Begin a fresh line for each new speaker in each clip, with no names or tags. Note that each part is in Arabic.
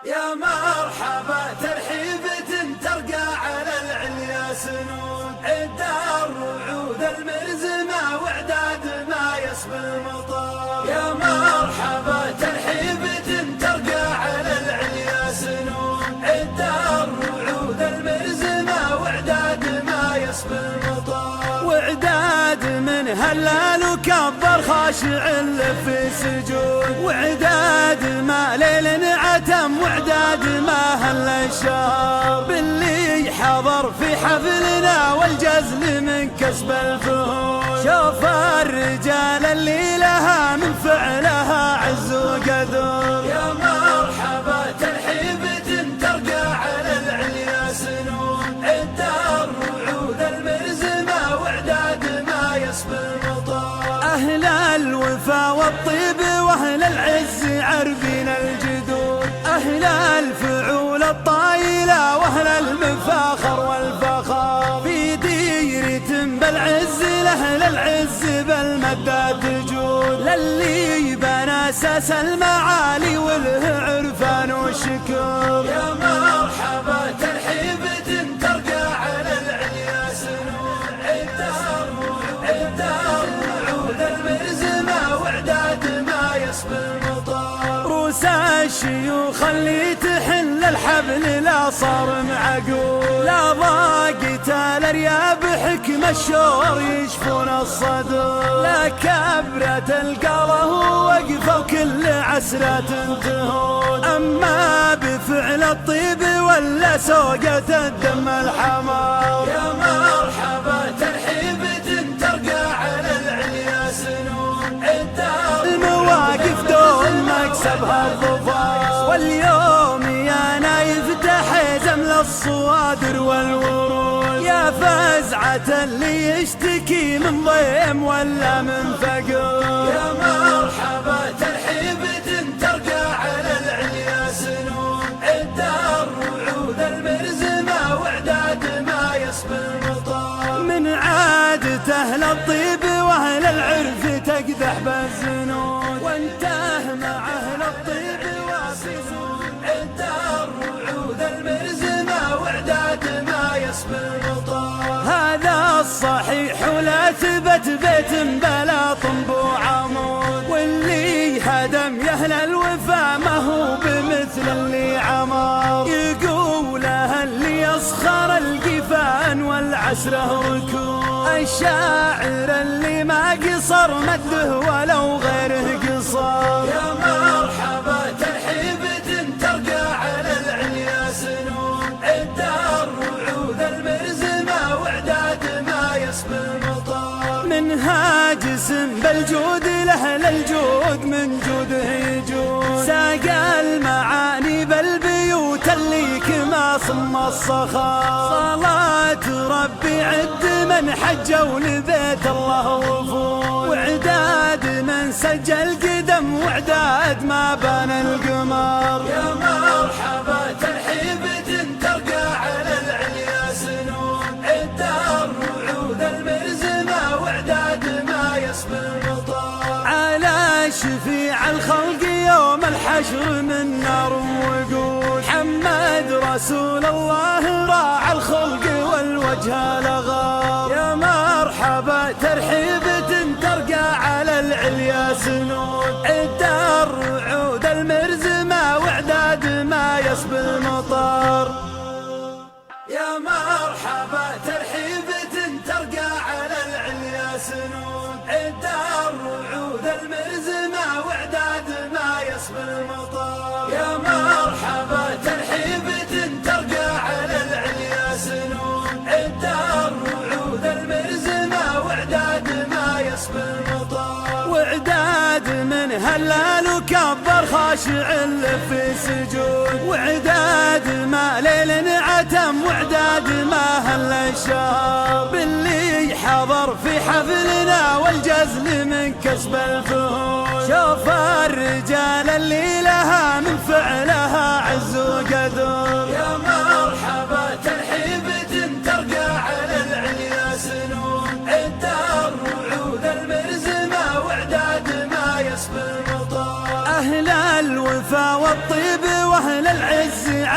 يا مرحبا ترحيبة ترقى على العليا سنود، عد الرعود المرزمة واعداد ما يسبي المطار. يا مرحبا ترحيبة ترقى على العليا سنود، عد الرعود المرزمة واعداد ما يسبي المطار. واعداد من هلال وكبر خاشع في سجود، وعداد ما ليل عتم واعداد ما هل الشهر. باللي حضر في حفلنا والجزل من كسب الفهود، شوف الرجال اللي لها من فعلها عز وقدر. يا مرحبا ترحيبة ترقى على العليا سنود، عد الرعود المرزمة واعداد ما يسبي المطار. أهل الوفا والطيب واهل العز عربين الجدود، أهل الفعول الطايلة واهل المفاخر والفخار. في ديرة بالعز لأهل العز بالمدة تجود، للي بنى أساس المعالي وله عرفان وشكر. يا مرحبا ترحيبة ترقى على العليا سنود، عد الرعود المرزمة واعداد ما يسبي المطار. روس الشيوخ اللي تحل الحبل لا صار معقول، لا ضاقت الارياب حكم الشور يشفون الصدور. لا كبرة القره وقفه وكل عسرة تهون، اما بفعل الطيب ولا سوقة الدم الحمار. يا مرحبا ترحيبة ترقى على العليا سنود، عد المواقف دول مكسبها الظفار. واليوم يا نايف تحزم للصوادر والورود، يا فزعة اللي يشتكي من ضيم ولا من فقر. يا مرحبا ترحيبة ترقى على العليا سنود، عد الرعود المرزمة واعداد ما يسبي المطار. من عادة أهل الطيب واهل العرف تقدح بالزنود، وانتهى مع أهل الطيب واسسود، عد الرعود المرزمة واعداد ما يسبي المطار. هذا الصحيح ولا ثبت بيت بلا طنب وعمود، واللي هدم يا أهل الوفا ما هو بمثل اللي عمر. يقوله اللي يسخر القفان والعسره ركود، الشاعر اللي ما قصر مده ولو غيره قصر. يا مرحبا ترحيبة ترقى على العليا سنود، عد الرعود المرزمة واعداد ما يسبي المطار. من هاجس بالجود لأهل الجود من جوده يجود، ساق المعاني بالبيوت اللي كما صم الصخار. صلاة ربي عد من حجوا لبيت الله وفود، وعداد من سجل قدم واعداد ما بان القمر. يا مرحبا ترحيبة ترقى على العليا سنود، عد الرعود المرزمة واعداد ما يسبي المطار. على شفيع الخلق يوم الحشر من نار وقود، محمد رسول الله راعى الخلق والوجه لغار. يا مرحبا ترحيبة ترقى على العليا سنود، عد الرعود المرزمة واعداد ما يسبي المطار. يا مرحبا ترحيبة ترقى على العليا سنود، عد الرعود المرزمة واعداد ما يسبي المطار. يا مرحبا ترحيبة ترقى على العليا سنود، عد الرعود المرزمة واعداد ما يسبي المطار. واعداد من هلال وكبر خاشع في سجود، وعداد ما ليل عتم واعداد ما هل الشهر. باللي حضر في حفلنا والجزل من كسب الفهود، شوف الرجال اللي لها من فعلها عز وقدر. يا مرحبا ترحيبة ترقى على العليا سنود، عد الرعود المرزمة واعداد ما يسبي المطار. أهل الوفا والطيب واهل العز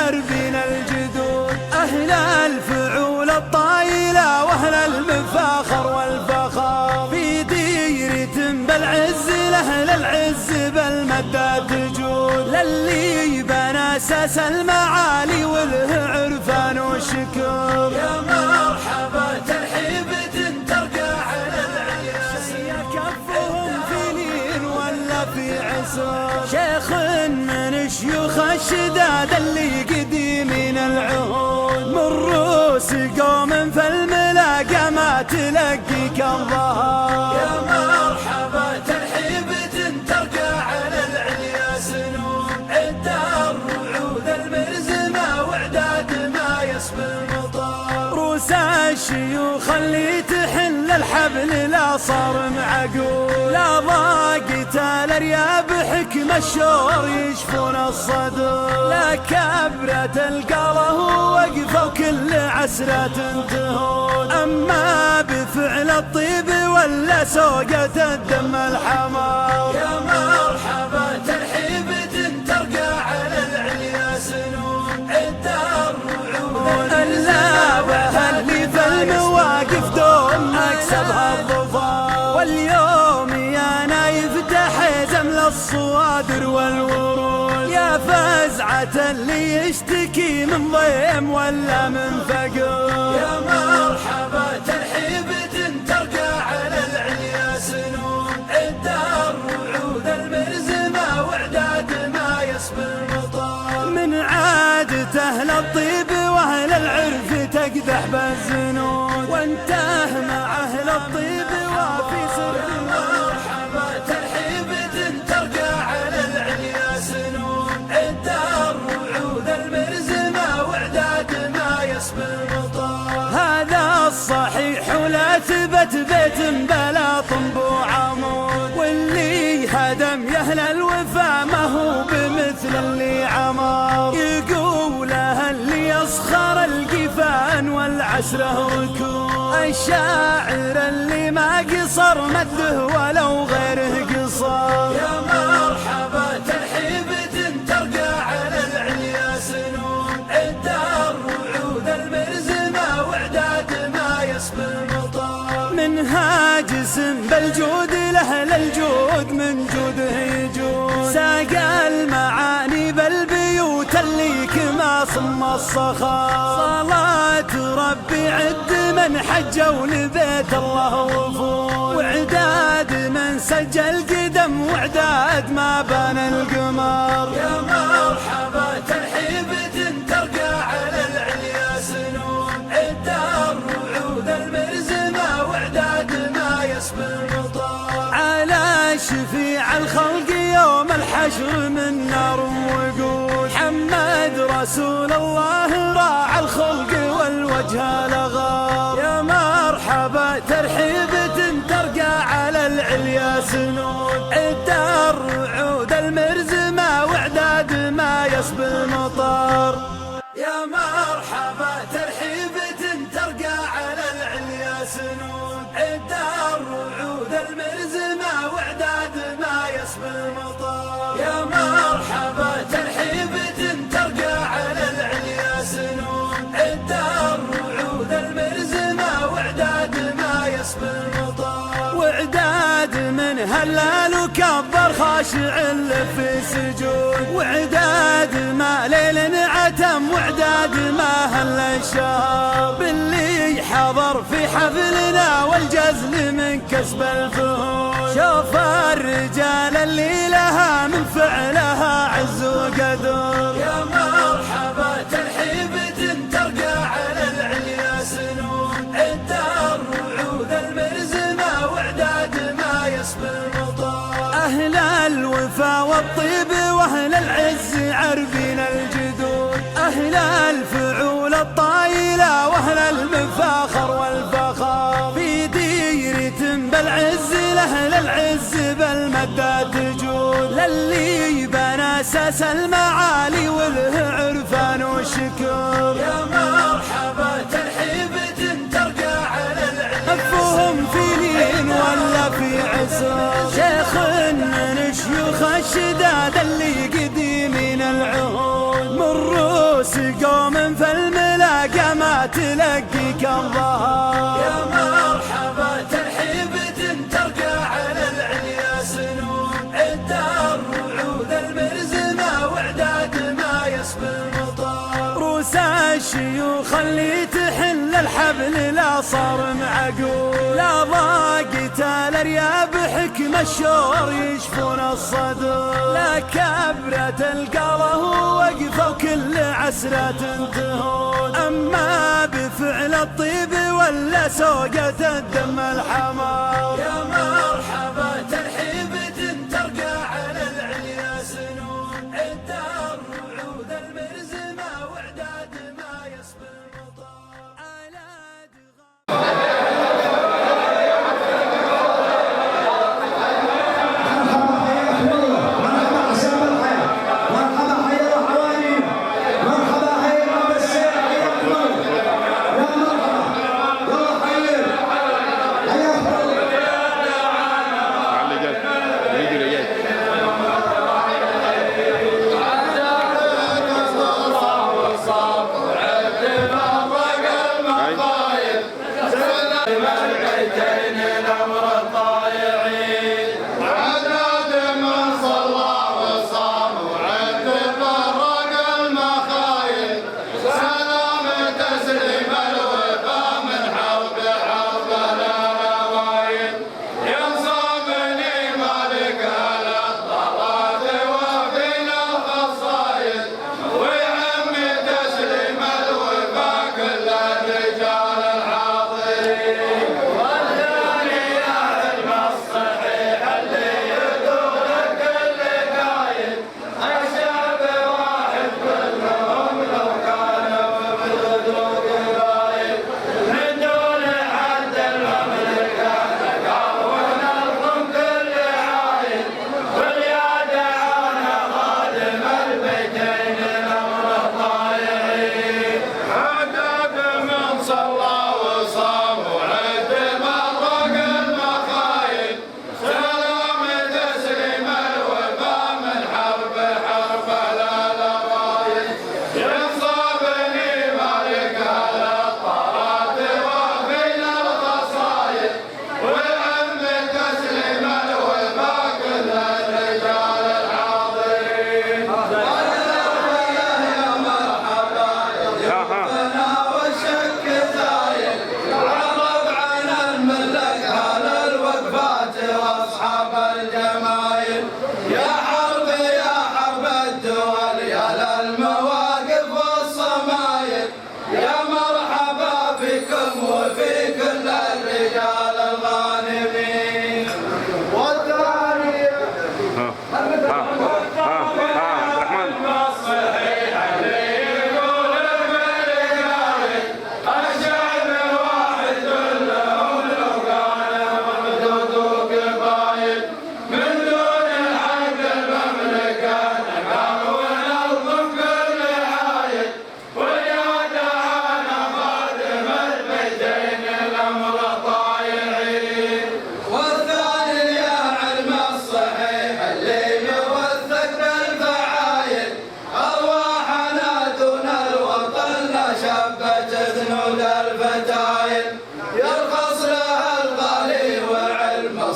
عربين الجدود، أهل الفعول الطايلة وأهل المفاخر والفخر، في ديرة بالعز لأهل العز بالمدة تجود، للي بنى أساس المعالي وله عرفان وشكر. يا مرحبا ترحيبة ترقى على العياس، كفهم في لين ولا في عسر، شيخ من شيوخ الشداد اللي قديمين العهود، من روس قوم في الملاقى ما تلقي كم ظهر. يا مرحبا ترحيبة ترقى على العليا سنون، عد الرعود المرزمة واعداد ما يسبي المطر، روس الشيوخ اللي تحل الحبل لا صار معقول، لا ضاقت الارياب حكم الشور يشفون الصدر، لا كبرة القره وقفوا كل عسرة تنتهون، اما بفعل الطيب ولا سوقة الدم الحمار. يا مرحبا ترحيبة ترقى على العليا سنون، عد الرعود اللابه اللي في المواقف دوم اكسبها الظفار، واليوم يا نايف تحزم للصوادر والورود، يا فزعة اللي يشتكي من ضيم ولا من فقر. يا مرحبا ترحيبة ترقى على العليا سنون، عد الرعود المرزمة واعداد ما يسبي المطر، من عادة أهل الطيب وأهل العرف تقدح بالزنون، وانتهى مع أهل الطيب وفي سر. مرحبا ترحيبة ترقى على العليا سنون، عد الرعود المرزمة واعداد ما يسبي المطر، هذا الصحيح ولا ثبت بيت بلا طنب وعمود، واللي هدم يا أهل الوفا ما هو بمثل اللي عمر، يقوله اللي يسخر القفان والعسره ركود، الشاعر اللي ما قصر مده ولو غيره قصر. يا مرحبا ترحيبة ترقى على العليا سنون، عد الرعود المرزمة واعداد ما يسبي المطر، منها جسم بالجود لأهل الجود من جوده يجود، ساق المعاني بالبيوت اللي كما صم الصخر، صلاة ربي عد من حجوا لبيت الله وفود، واعداد من سجل قدم واعداد ما بان القمر. يا مرحبا ترحيبة ترقى على العليا سنون، عد الرعود المرزمة واعداد ما يسبي المطر، على شفيع الخلق يوم الحشر من نار وقود، محمد رسول الله راعى الخلق والوجه لغار. يا مرحبا ترحيبة ترقى على العليا سنون، عد الرعود المرزمة واعداد ما يسبي المطر. يا مرحبا ترحيبة ترقى على العليا سنون، عد الرعود المرزمة واعداد ما يسبي المطر. يا مرحبا ترحيبة ترقى على العليا سنون، عد الرعود المرزمة واعداد ما يسبي المطر، واعداد من هلال وكبر خاشع في سجود، واعداد ما ليل عتم واعداد ما هل الشهر، باللي حضر في حفلنا والجزل من كسب الفهود، شوف الرجال اللي لها من فعلها عز وقدر. يا مرحبا ترحيبة ترقى على العليا سنون، عد الرعود المرزمة واعداد ما يسبي المطر، أهل الوفا والطيب وأهل العز عربين الجدود، أهل الفعول الطايلة وأهل المفاخر والفخر، في ديرة بالعز لأهل العز بالمدة تجود، للي بنى أساس المعالي وله عرفان وشكر. يا مرحبا ترحيبة ترقى على العليا، أفهم في لين ولا في عسر، شيخ من شيوخ الشداد اللي قديمين العهود، من روس الظهر. يا مرحبا ترحيبة ترقى على العليا سنون، عد الرعود المرزمة واعداد ما يسبي المطر. روس الشيوخ اللي تحل الحبل لا صار معقول، لا ضاقت الارياب حكم الشور يشفون الصدور. لا كبرة القاله وقفوا كل عسرة تهون، اما بفعل الطيب ولا سوقة الدم الحمار. يا مرحبا ترحيبة ترقى على العليا سنون، عد الرعود المرزمة واعداد ما يسبي المطر.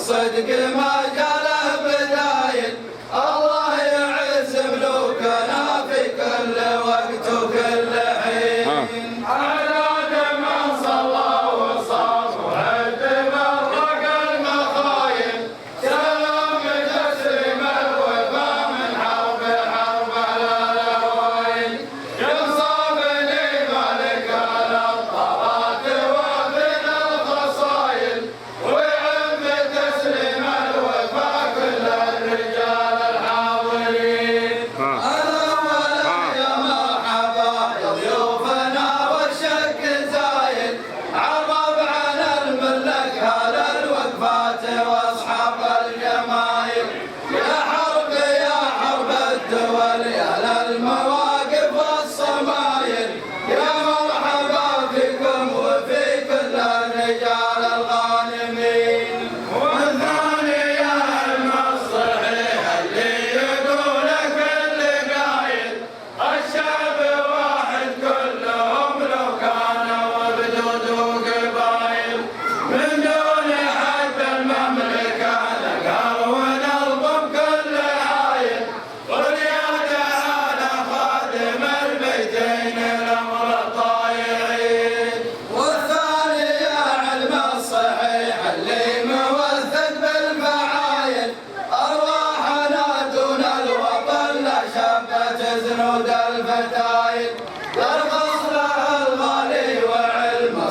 صدق ما جاله بدايل، الله يعز ملوكنا في كل وقت وكل حين. على من صلى وصام وعد مرق المخايل، سلام تسليم الوفا من حرب على الاوائل. ينصبني ملك على الطرات وفينا الخصايل، ويعم تسليم الوفا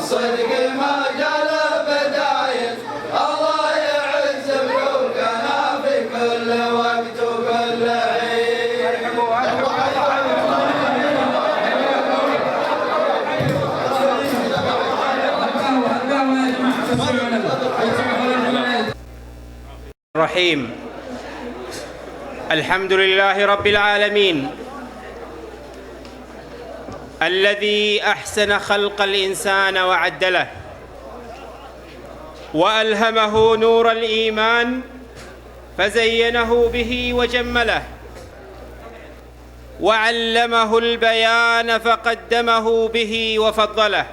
صدق ما قال بداية الله يعز ملوكنا في كل وقت وكل حين.
الرحيم. الحمد لله رب العالمين الذي أحسن خلق الإنسان وعدله وألهمه نور الإيمان فزينه به وجمله وعلمه البيان فقدمه به وفضله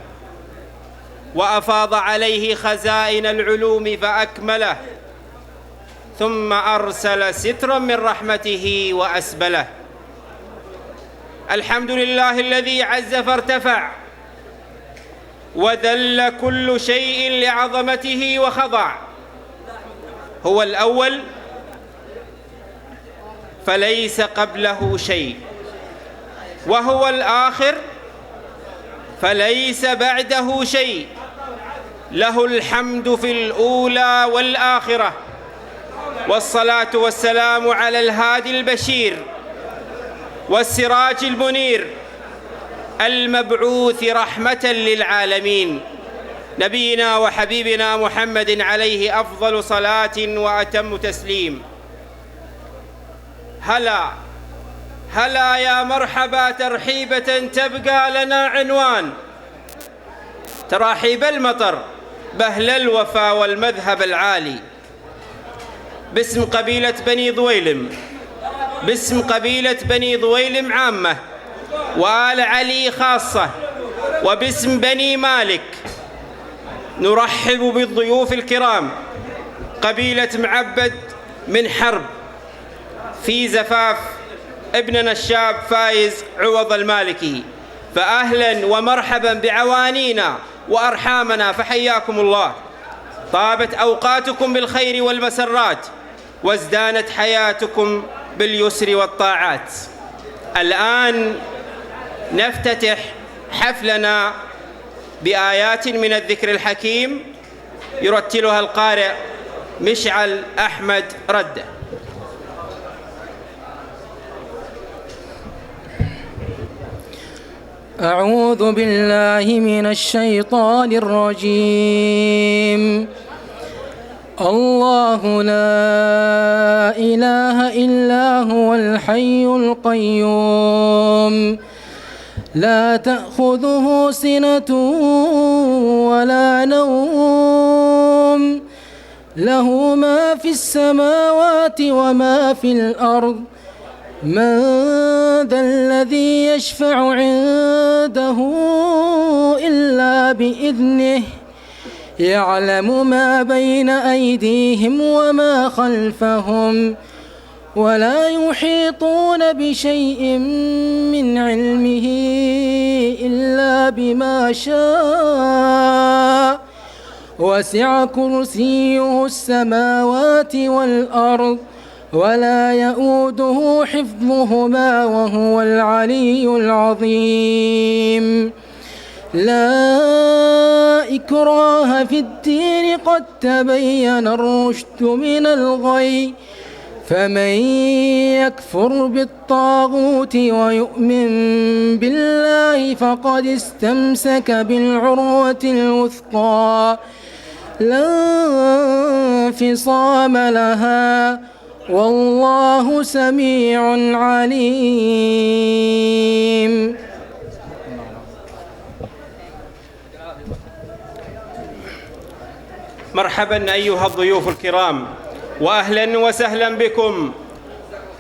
وأفاض عليه خزائن العلوم فأكمله ثم أرسل سترا من رحمته وأسبله. الحمد لله الذي عز فارتفع وذل كل شيء لعظمته وخضع. هو الأول فليس قبله شيء، وهو الآخر فليس بعده شيء. له الحمد في الأولى والآخرة، والصلاة والسلام على الهادي البشير والسراج المنير المبعوث رحمة للعالمين، نبينا وحبيبنا محمد عليه أفضل صلاة وأتم تسليم. هلا يا مرحبا ترحيبة تبقى لنا عنوان، تراحيب المطر بهل الوفا والمذهب العالي، باسم قبيلة بني ضويلم، باسم قبيلة بني ضويلم عامة وآل علي خاصة، وباسم بني مالك نرحب بالضيوف الكرام قبيلة معبد من حرب في زفاف ابننا الشاب فايز عوض المالكي. فأهلا ومرحبا بعوانينا وأرحامنا، فحياكم الله. طابت أوقاتكم بالخير والمسرات وازدانت حياتكم باليسر والطاعات. الآن نفتتح حفلنا بآيات من الذكر الحكيم يرتلها القارئ مشعل أحمد ردة.
أعوذ بالله من الشيطان الرجيم. الله لا إله إلا هو الحي القيوم لا تأخذه سنة ولا نوم، له ما في السماوات وما في الأرض. من ذا الذي يشفع عنده إلا بإذنه، يعلم ما بين أيديهم وما خلفهم، ولا يحيطون بشيء من علمه إلا بما شاء. وسع كرسيه السماوات والأرض ولا يؤوده حفظهما وهو العلي العظيم. لا إكراه في الدين قد تبين الرشد من الغي، فمن يكفر بالطاغوت ويؤمن بالله فقد استمسك بالعروة الوثقى لا انفصام لها، والله سميع عليم.
مرحبا أيها الضيوف الكرام، وأهلا وسهلا بكم.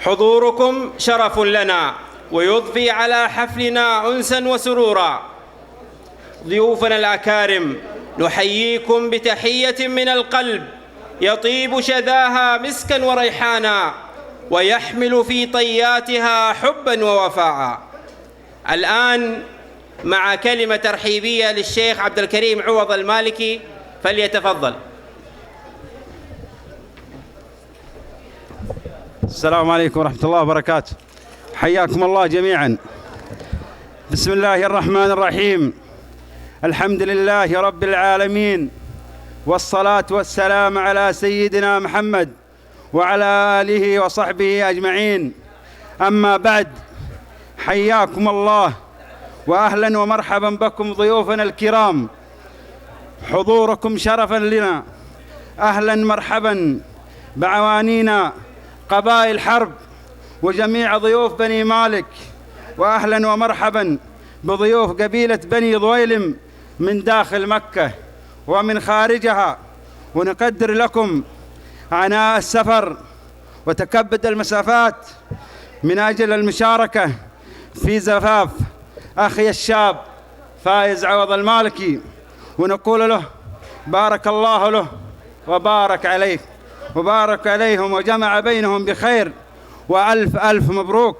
حضوركم شرف لنا ويضفي على حفلنا أنسا وسرورا. ضيوفنا الأكارم نحييكم بتحية من القلب يطيب شذاها مسكا وريحانا ويحمل في طياتها حبا ووفاء. الآن مع كلمة ترحيبية للشيخ عبد الكريم عوض المالكي، فليتفضل.
السلام عليكم ورحمة الله وبركاته، حياكم الله جميعا. بسم الله الرحمن الرحيم. الحمد لله رب العالمين، والصلاة والسلام على سيدنا محمد وعلى آله وصحبه أجمعين. أما بعد، حياكم الله وأهلا ومرحبا بكم ضيوفنا الكرام. حضوركم شرفا لنا. أهلا مرحبا بعوانينا قبائل حرب وجميع ضيوف بني مالك، وأهلا ومرحبا بضيوف قبيلة بني ضويلم من داخل مكة ومن خارجها. ونقدر لكم عناء السفر وتكبد المسافات من أجل المشاركة في زفاف أخي الشاب فايز عوض المالكي، ونقول له بارك الله له وبارك عليه وبارك عليهم وجمع بينهم بخير، وألف ألف مبروك.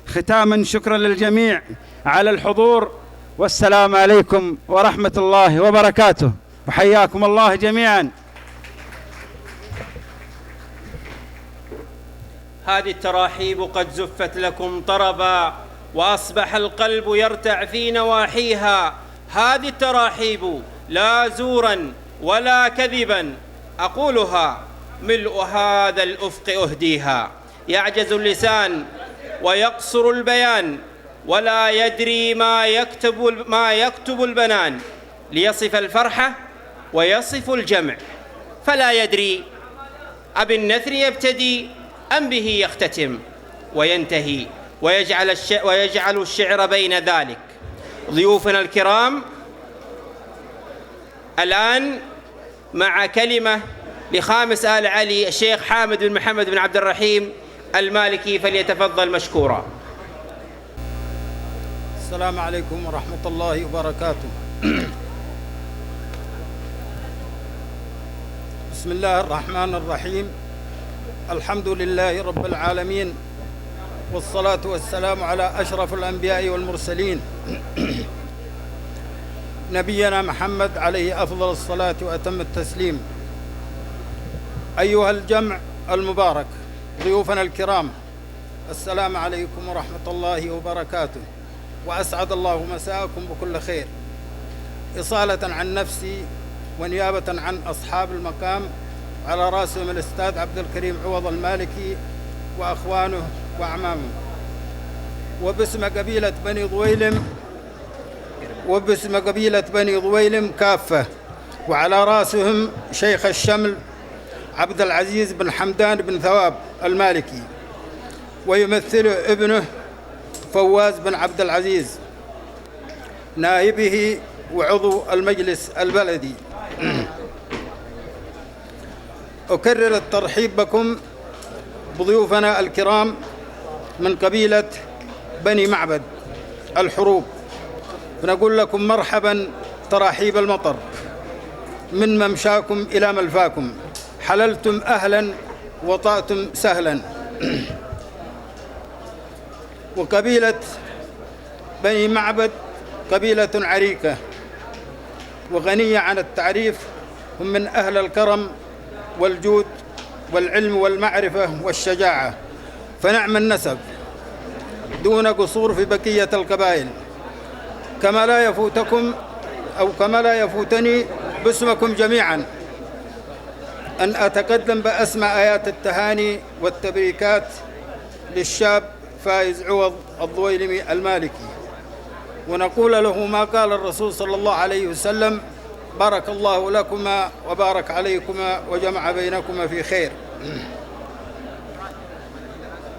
ختاما شكرا للجميع على الحضور، والسلام عليكم ورحمة الله وبركاته، وحياكم الله جميعا.
هذه التراحيب قد زفت لكم طربا، وأصبح القلب يرتع في نواحيها. هذه التراحيب لا زورا ولا كذبا أقولها، ملء هذا الأفق أهديها. يعجز اللسان ويقصر البيان، ولا يدري ما يكتب البنان، ليصف الفرحة ويصف الجمع، فلا يدري أبالنثر يبتدي أم به يختتم وينتهي، ويجعل الشعر بين ذلك. ضيوفنا الكرام، الآن مع كلمة لخامس آل علي الشيخ حامد بن محمد بن عبد الرحيم المالكي، فليتفضل مشكورا.
السلام عليكم ورحمة الله وبركاته. بسم الله الرحمن الرحيم. الحمد لله رب العالمين، والصلاة والسلام على أشرف الأنبياء والمرسلين نبينا محمد عليه أفضل الصلاة وأتم التسليم. أيها الجمع المبارك، ضيوفنا الكرام، السلام عليكم ورحمة الله وبركاته، وأسعد الله مساءكم بكل خير. إصالة عن نفسي ونيابة عن أصحاب المقام، على رأسهم الأستاذ عبد الكريم عوض المالكي وأخوانه وأعمامه، وباسم قبيلة بني ضويلم كافة، وعلى رأسهم شيخ الشمل عبد العزيز بن حمدان بن ثواب المالكي، ويمثله ابنه فواز بن عبد العزيز نائبه وعضو المجلس البلدي. أكرر الترحيب بكم بضيوفنا الكرام من قبيلة بني معبد الحروب، ونقول لكم مرحبا تراحيب المطر من ممشاكم إلى ملفاكم، حللتم أهلا وطأتم سهلا. وقبيلة بني معبد قبيلة عريقة وغنية عن التعريف، هم من أهل الكرم والجود والعلم والمعرفة والشجاعة، فنعم النسب دون قصور في بقية القبائل. كما لا يفوتني باسمكم جميعا أن أتقدم بأسمى آيات التهاني والتبريكات للشاب فايز عوض الضويلمي المالكي، ونقول له ما قال الرسول صلى الله عليه وسلم: بارك الله لكما وبارك عليكما وجمع بينكما في خير،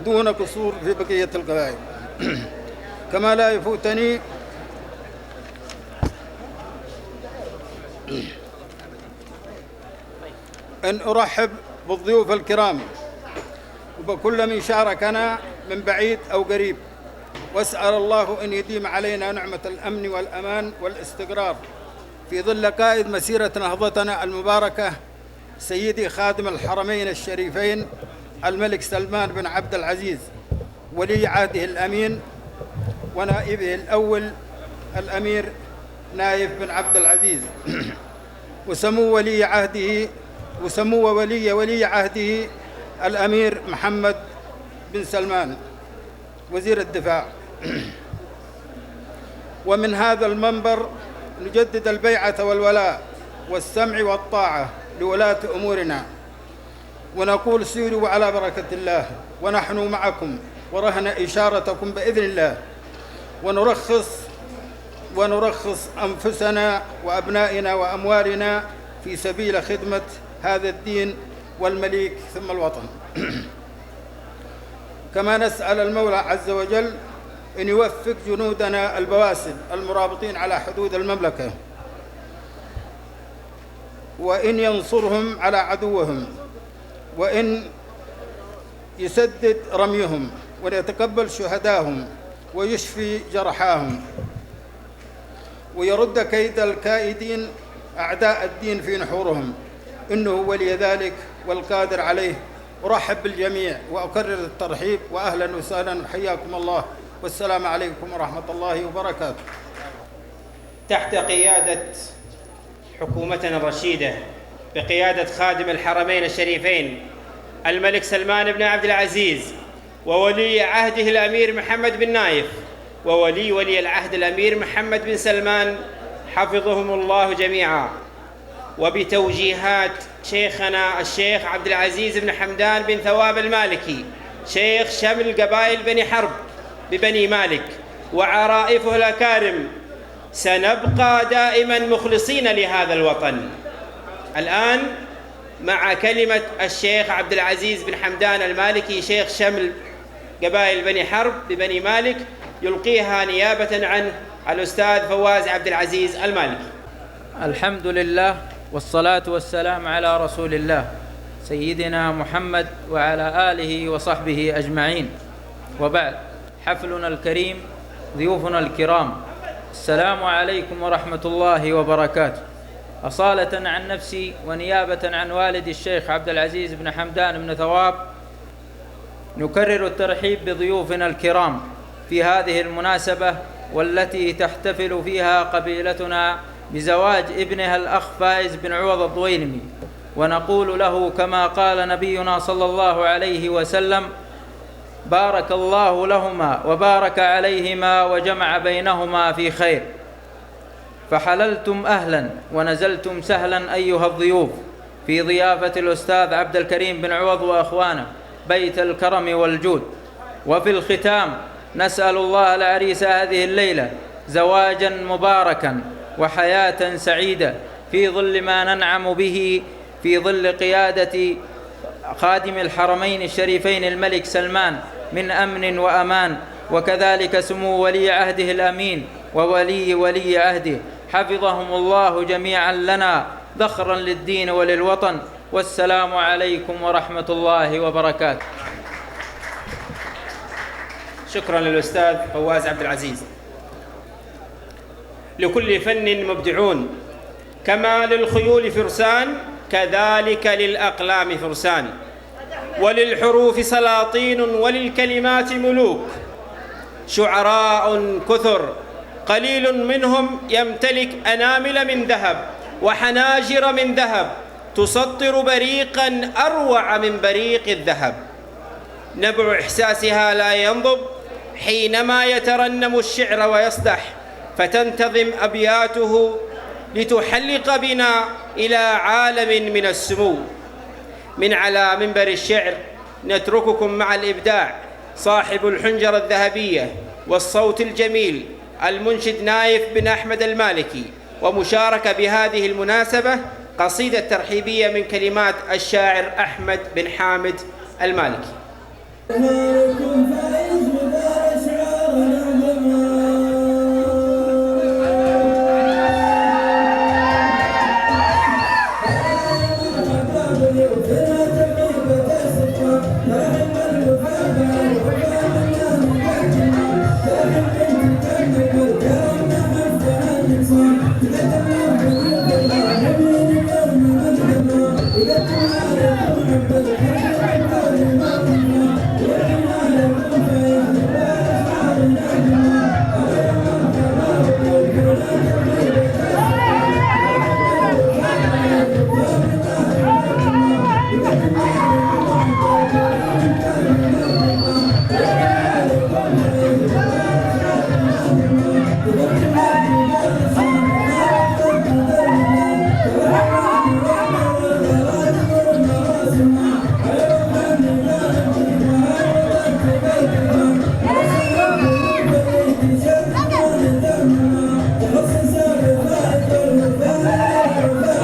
دون قصور في بقية القبائل. كما لا يفوتني أن أرحب بالضيوف الكرام وبكل من شاركنا من بعيد أو قريب، وأسأل الله أن يديم علينا نعمة الأمن والأمان والاستقرار في ظل قائد مسيرة نهضتنا المباركة سيدي خادم الحرمين الشريفين الملك سلمان بن عبد العزيز ولي عهده الأمين، ونائبه الأول الأمير نايف بن عبد العزيز، وسمو ولي عهده الأمير محمد بن سلمان وزير الدفاع. ومن هذا المنبر نجدد البيعة والولاء والسمع والطاعة لولاة أمورنا، ونقول سيروا على بركة الله ونحن معكم ورهن إشارتكم بإذن الله، ونرخص أنفسنا وأبنائنا وأموالنا في سبيل خدمة هذا الدين والمليك ثم الوطن. كما نسأل المولى عز وجل أن يوفق جنودنا البواسل المرابطين على حدود المملكة، وإن ينصرهم على عدوهم، وإن يسدد رميهم، ويتقبل شهداهم، ويشفي جرحاهم، ويرد كيد الكائدين أعداء الدين في نحورهم، إنه ولي ذلك والقادر عليه. أرحب بالجميع وأكرر الترحيب وأهلا وسهلا وحياكم الله، والسلام عليكم ورحمة الله وبركاته.
تحت قيادة حكومتنا الرشيدة بقيادة خادم الحرمين الشريفين الملك سلمان بن عبد العزيز، وولي عهده الأمير محمد بن نايف، وولي العهد الأمير محمد بن سلمان حفظهم الله جميعا، وبتوجيهات شيخنا الشيخ عبد العزيز بن حمدان بن ثواب المالكي شيخ شمل قبائل بني حرب ببني مالك وعرائفه الأكارم، سنبقى دائما مخلصين لهذا الوطن. الآن مع كلمة الشيخ عبد العزيز بن حمدان المالكي شيخ شمل قبائل بني حرب ببني مالك، يلقيها نيابة عن الأستاذ فواز عبد العزيز المالكي.
الحمد لله والصلاة والسلام على رسول الله سيدنا محمد وعلى آله وصحبه أجمعين، وبعد. حفلنا الكريم، ضيوفنا الكرام، السلام عليكم ورحمة الله وبركاته. أصالة عن نفسي ونيابة عن والدي الشيخ عبد العزيز بن حمدان بن ثواب، نكرر الترحيب بضيوفنا الكرام في هذه المناسبة، والتي تحتفل فيها قبيلتنا بزواج ابنها الأخ فائز بن عوض الضويلمي، ونقول له كما قال نبينا صلى الله عليه وسلم: بارك الله لهما وبارك عليهما وجمع بينهما في خير. فحللتم أهلا ونزلتم سهلا أيها الضيوف في ضيافة الأستاذ عبد الكريم بن عوض وأخوانه بيت الكرم والجود. وفي الختام نسأل الله العريس هذه الليلة زواجا مباركا وحياة سعيدة في ظل ما ننعم به، في ظل قيادة خادم الحرمين الشريفين الملك سلمان من أمن وأمان، وكذلك سمو ولي عهده الأمين وولي عهده، حفظهم الله جميعا لنا ذخرا للدين وللوطن. والسلام عليكم ورحمة الله وبركاته.
شكرا للأستاذ فواز عبد العزيز. لكل فن مبدعون، كما للخيول فرسان كذلك للأقلام فرسان، وللحروف سلاطين وللكلمات ملوك، شعراء كثر قليل منهم يمتلك أنامل من ذهب وحناجر من ذهب تسطر بريقا أروع من بريق الذهب. نبع إحساسها لا ينضب حينما يترنم الشعر ويصدح، فتنتظم أبياته لتحلق بنا إلى عالم من السمو. من على منبر الشعر نترككم مع الإبداع صاحب الحنجرة الذهبية والصوت الجميل المنشد نايف بن أحمد المالكي، ومشاركة بهذه المناسبة قصيدة ترحيبية من كلمات الشاعر أحمد بن حامد المالكي.
إذا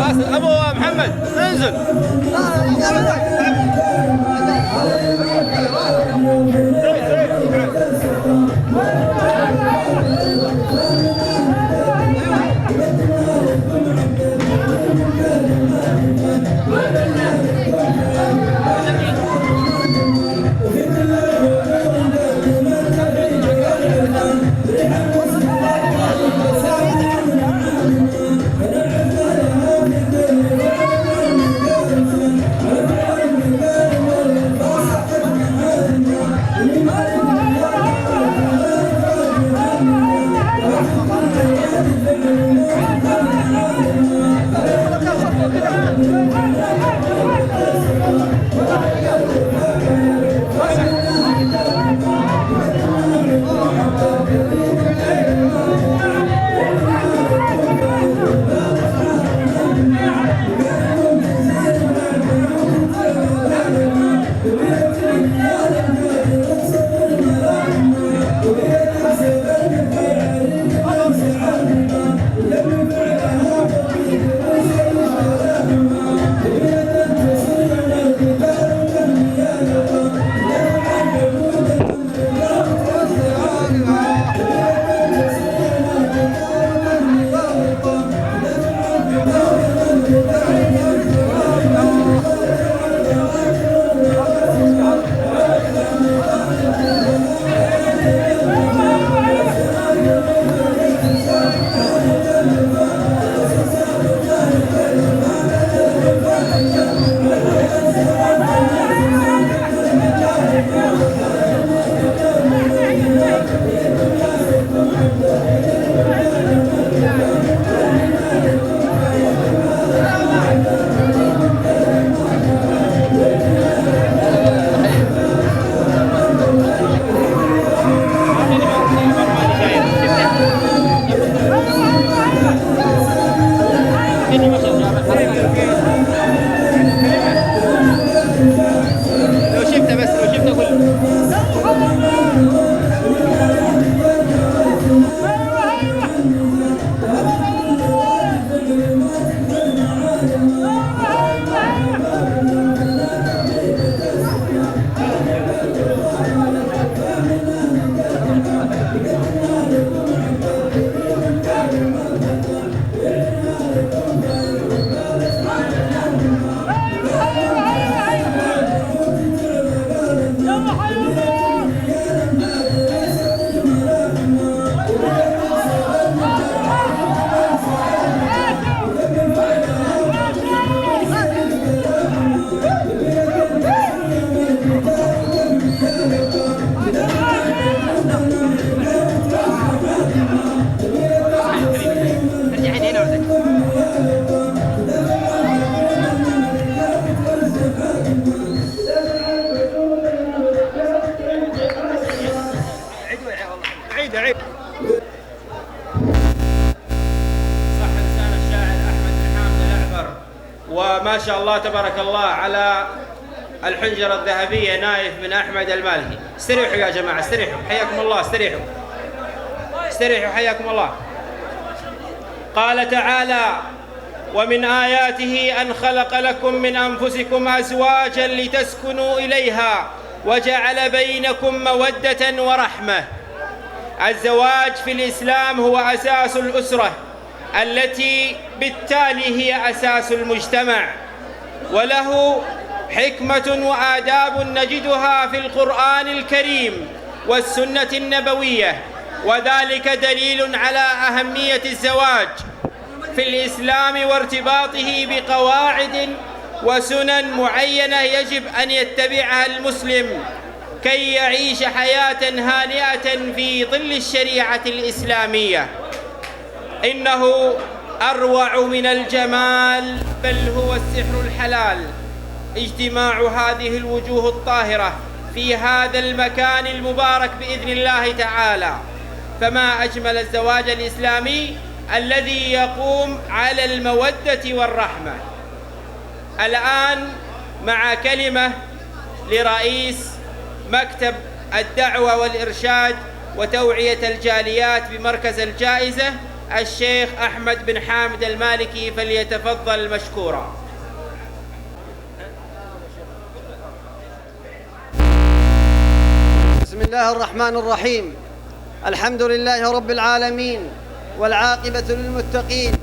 أبو محمد انزل. وما شاء الله تبارك الله على الحنجرة الذهبية نايف بن أحمد المالكي. استريحوا يا جماعة، استريحوا، حياكم الله، استريحوا استريحوا حياكم الله. قال تعالى: ومن آياته أن خلق لكم من أنفسكم أزواجا لتسكنوا إليها وجعل بينكم مودة ورحمة. الزواج في الإسلام هو أساس الأسرة التي بالتالي هي أساس المجتمع، وله حكمة وآداب نجدها في القرآن الكريم والسنة النبوية، وذلك دليل على أهمية الزواج في الإسلام وارتباطه بقواعد وسنن معينة يجب أن يتبعها المسلم كي يعيش حياة هانئة في ظل الشريعة الإسلامية. إنه أروع من الجمال، بل هو السحر الحلال، اجتماع هذه الوجوه الطاهرة في هذا المكان المبارك بإذن الله تعالى. فما أجمل الزواج الإسلامي الذي يقوم على المودة والرحمة. الآن مع كلمة لرئيس مكتب الدعوة والإرشاد وتوعية الجاليات بمركز الجائزة، الشيخ أحمد بن حامد المالكي فليتفضل مشكورا.
بسم الله الرحمن الرحيم. الحمد لله رب العالمين، والعاقبة للمتقين،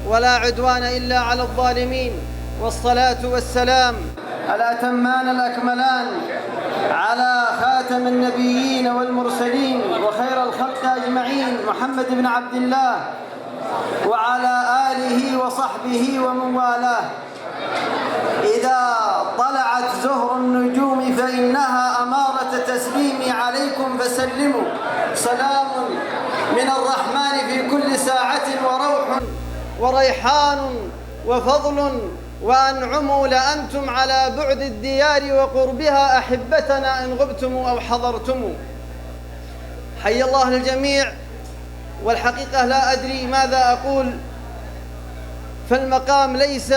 ولا عدوان إلا على الظالمين، والصلاة والسلام الأتمان الأكملان على خاتم النبيين والمرسلين وخير الخلق أجمعين محمد بن عبد الله وعلى آله وصحبه ومن والاه. إذا طلعت زهر النجوم فإنها أمارة تسليمي عليكم فسلموا. سلام من الرحمن في كل ساعة، وروح وريحان وفضل وأنعم لأنتم على بعد الديار وقربها أحبتنا إن غبتم أو حضرتم. حي الله الجميع. والحقيقة لا أدري ماذا أقول، فالمقام ليس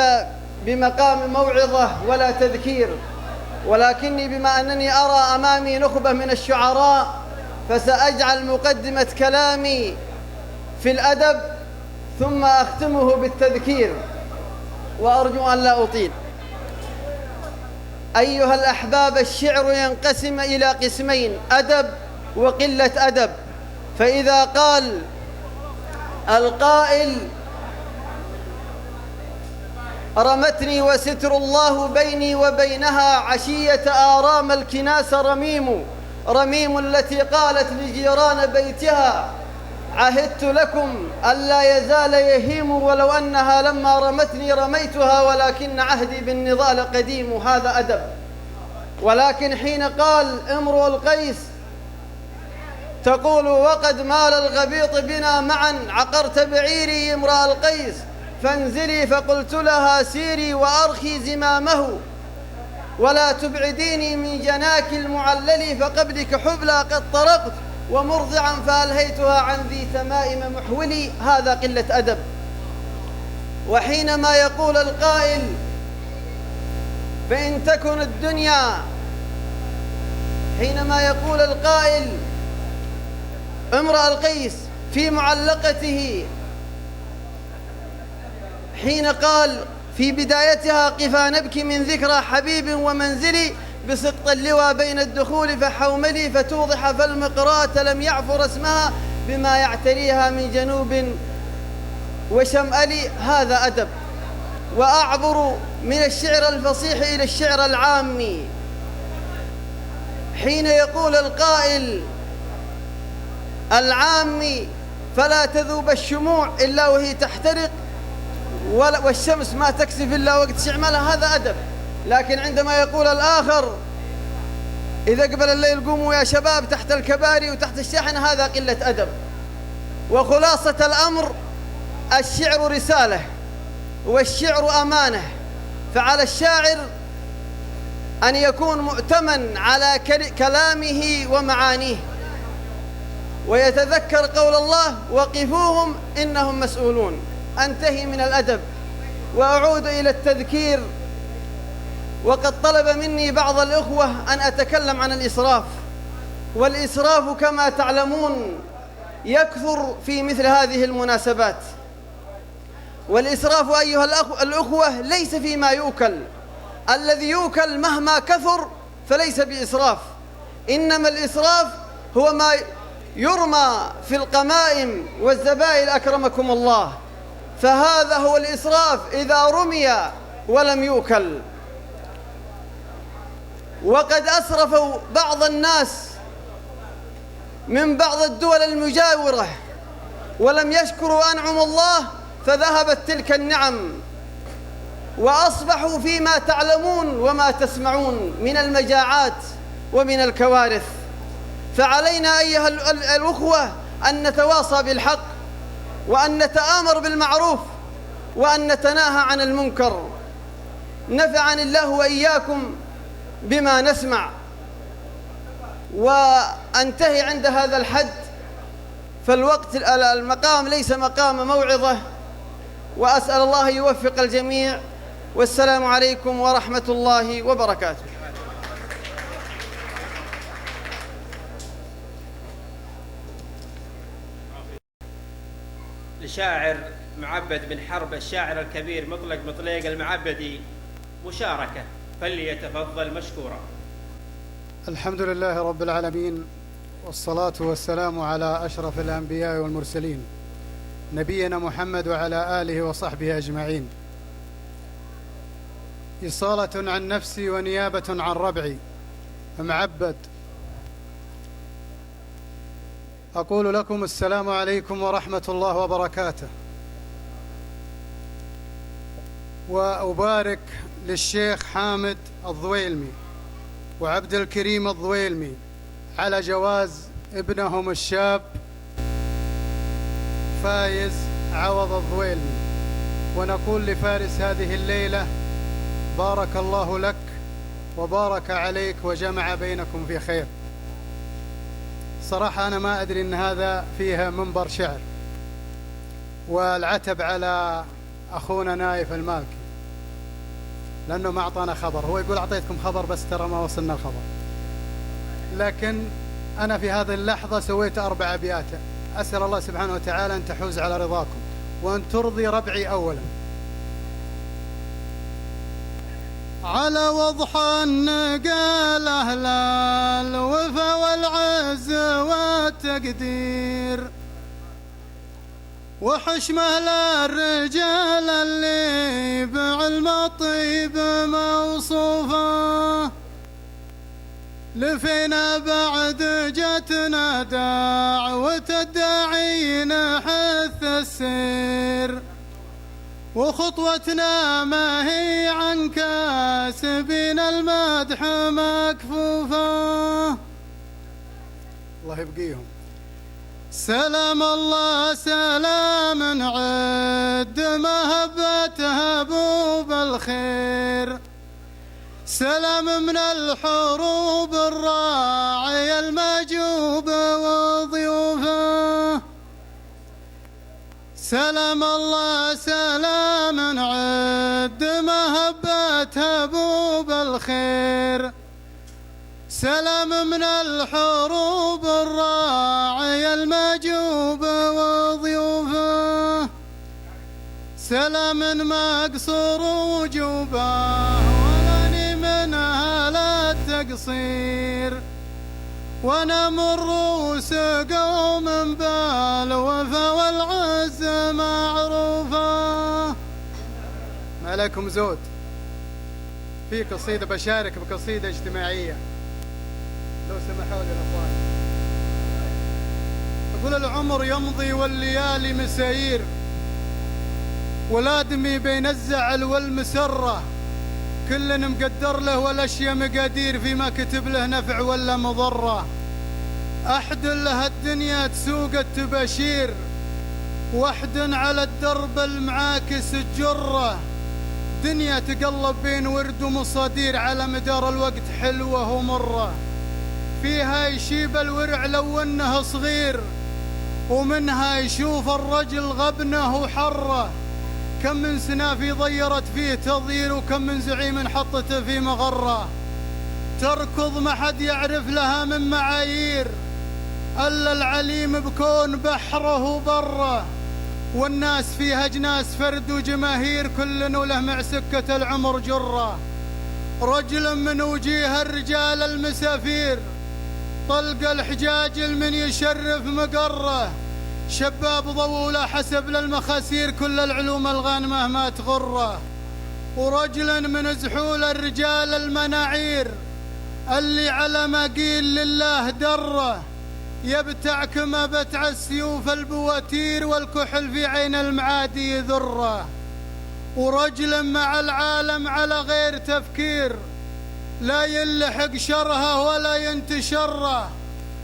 بمقام موعظة ولا تذكير، ولكني بما أنني أرى أمامي نخبة من الشعراء فسأجعل مقدمة كلامي في الأدب ثم أختمه بالتذكير، وأرجو أن لا أطيل. أيها الأحباب، الشعر ينقسم إلى قسمين: أدب وقلة أدب. فإذا قال القائل رمتني وستر الله بيني وبينها عشية آرام الكناس رميم التي قالت لجيران بيتها عهدت لكم ألا يزال يهيم ولو أنها لما رمتني رميتها ولكن عهدي بالنضال قديم. هذا أدب. ولكن حين قال امرؤ القيس تقول وقد مال الغبيط بنا معا عقرت بعيري امرأ القيس فانزلي، فقلت لها سيري وأرخي زمامه ولا تبعديني من جناك المعلل فقبلك حبلى قد طرقت ومرضعا فألهيتها عن ذي تمائم محولي. هذا قلة أدب. وحينما يقول القائل فإن تكن الدنيا، حينما يقول القائل امرأ القيس في معلقته حين قال في بدايتها قفا نبكي من ذكرى حبيب ومنزلي بسقط اللوى بين الدخول فحوملي فتوضح فالمقراة لم يعفر اسمها بما يعتريها من جنوب وشمألي. هذا أدب. وأعبر من الشعر الفصيح إلى الشعر العامي. حين يقول القائل العامي فلا تذوب الشموع إلا وهي تحترق والشمس ما تكسف إلا وقت شعملها، هذا أدب. لكن عندما يقول الآخر إذا قبل الليل قوموا يا شباب تحت الكباري وتحت الشاحن، هذا قلة أدب. وخلاصة الأمر الشعر رسالة والشعر أمانة، فعلى الشاعر أن يكون مؤتمن على كلامه ومعانيه، ويتذكر قول الله وقفوهم إنهم مسؤولون. أنتهي من الأدب وأعود إلى التذكير. وقد طلب مني بعض الإخوة أن أتكلم عن الإسراف، والإسراف كما تعلمون يكثر في مثل هذه المناسبات. والإسراف أيها الأخوة ليس فيما يؤكل، الذي يؤكل مهما كثر فليس بإسراف، إنما الإسراف هو ما يرمى في القمائم والزبائن أكرمكم الله، فهذا هو الإسراف إذا رمي ولم يؤكل. وقد أسرفوا بعض الناس من بعض الدول المجاورة ولم يشكروا أنعم الله فذهبت تلك النعم وأصبحوا فيما تعلمون وما تسمعون من المجاعات ومن الكوارث. فعلينا أيها الأخوة أن نتواصى بالحق، وأن نتآمر بالمعروف، وأن نتناهى عن المنكر. نفعني الله وإياكم بما نسمع. وأنتهي عند هذا الحد، فالوقت المقام ليس مقام موعظة، وأسأل الله يوفق الجميع. والسلام عليكم ورحمة الله وبركاته.
لشاعر معبد بن حرب الشاعر الكبير مطلق مطليق المعبدي مشاركة، فليتفضل مشكورا.
الحمد لله رب العالمين، والصلاة والسلام على أشرف الأنبياء والمرسلين نبينا محمد وعلى آله وصحبه أجمعين. إصالة عن نفسي ونيابة عن ربعي معبد، أقول لكم السلام عليكم ورحمة الله وبركاته. وأبارك للشيخ حامد الضويلمي وعبد الكريم الضويلمي على جواز ابنهم الشاب فايز عوض الضويلمي، ونقول لفارس هذه الليلة بارك الله لك وبارك عليك وجمع بينكم في خير. صراحة أنا ما أدري أن هذا فيها منبر شعر، والعتب على أخونا نايف المالكي لأنه ما أعطانا خبر. هو يقول أعطيتكم خبر بس ترى ما وصلنا الخبر. لكن أنا في هذه اللحظة سويت 4 أبيات، أسأل الله سبحانه وتعالى أن تحوز على رضاكم وأن ترضي ربعي أولا. على وضح النقال أهل الوفا والعز والتقدير، وحشمه للرجال اللي بعلم الطيب موصوفه، لفينا بعد جتنا دعوة الداعين حث السير، وخطوتنا ما هي عن كاسبين المدح مكفوفة. الله يبقيهم. سلام الله سلام عد مهبته هبوب الخير، سلام من الحروب الراعي المجوب وضيوفه، سلام الله سلام عد مهبته هبوب الخير، سلام من الحروب الراعي المجوب وضيوفه، سلام مقصور وجوبه ولاني من أهل التقصير، ونمر رؤوس قوم بالوفا والعز معروفه. ما لكم زود في قصيدة، بشارك بقصيدة اجتماعية لو سمحوا لي الأخوان. أقول العمر يمضي والليالي مسايير، والآدمي بين الزعل والمسرة، كل مقدر له والأشياء مقادير، فيما كتب له نفع ولا مضرة. أحد له الدنيا تسوق التباشير، واحد على الدرب المعاكس الجرة، دنيا تقلب بين ورد ومصادير، على مدار الوقت حلوة ومرة، فيها يشيب الورع لو انه صغير، ومنها يشوف الرجل غبنه وحره، كم من سنافي ضيرت فيه تضيير، وكم من زعيم حطته في مغره، تركض ما حد يعرف لها من معايير، الا العليم بكون بحره وبره، والناس فيها اجناس فرد وجماهير، كل وله مع سكة العمر جره، رجل من وجيه الرجال المسافير، طلق الحجاج من يشرف مقره، شباب ضوله حسب للمخاسير، كل العلوم الغانمه ما تغره، ورجل من زحول الرجال المناعير، اللي على ما قيل لله دره، يبتع كما بتع السيوف البواتير، والكحل في عين المعادي ذره، ورجل مع العالم على غير تفكير، لا يلحق شرها ولا ينتشره،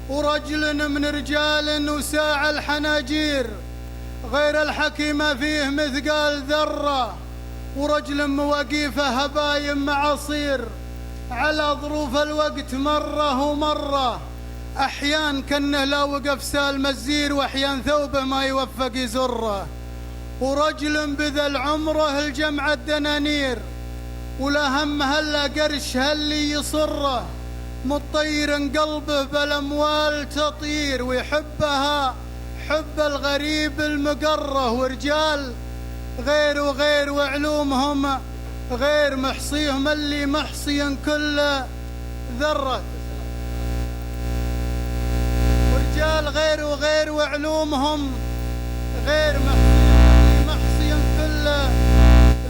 ورجل من رجال وساع الحناجير، غير الحكيمة فيه مثقال ذرة، ورجل مواقيفه هبايم معاصير، على ظروف الوقت مرة ومرة، أحيان كأنه لا وقف سالم الزير، وأحيان ثوبه ما يوفق يزره، ورجل بذل عمره الجمع الدنانير، ولا هم هلا قرش هاللي يصره، مطير قلبه بالأموال تطير، ويحبها حب الغريب المقره، ورجال غير وغير وعلومهم غير محصيهم اللي محصيا كل ذرة. ورجال غير وغير وعلومهم غير محصيا كل